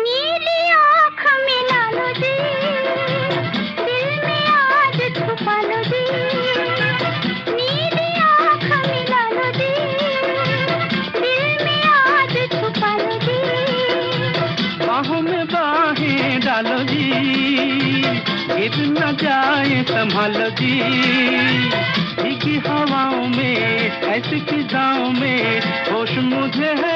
नीली आँख मिला लो जी, दिल में आज छुपा लो जी। नीली आँख मिला लो जी, दिल में आज छुपा लो जी। बाहों में बाहें डालो जी, गिर न जाए संभालो जी। भीगी हवाओं में ऐसी फिजाओं में होश मुझे है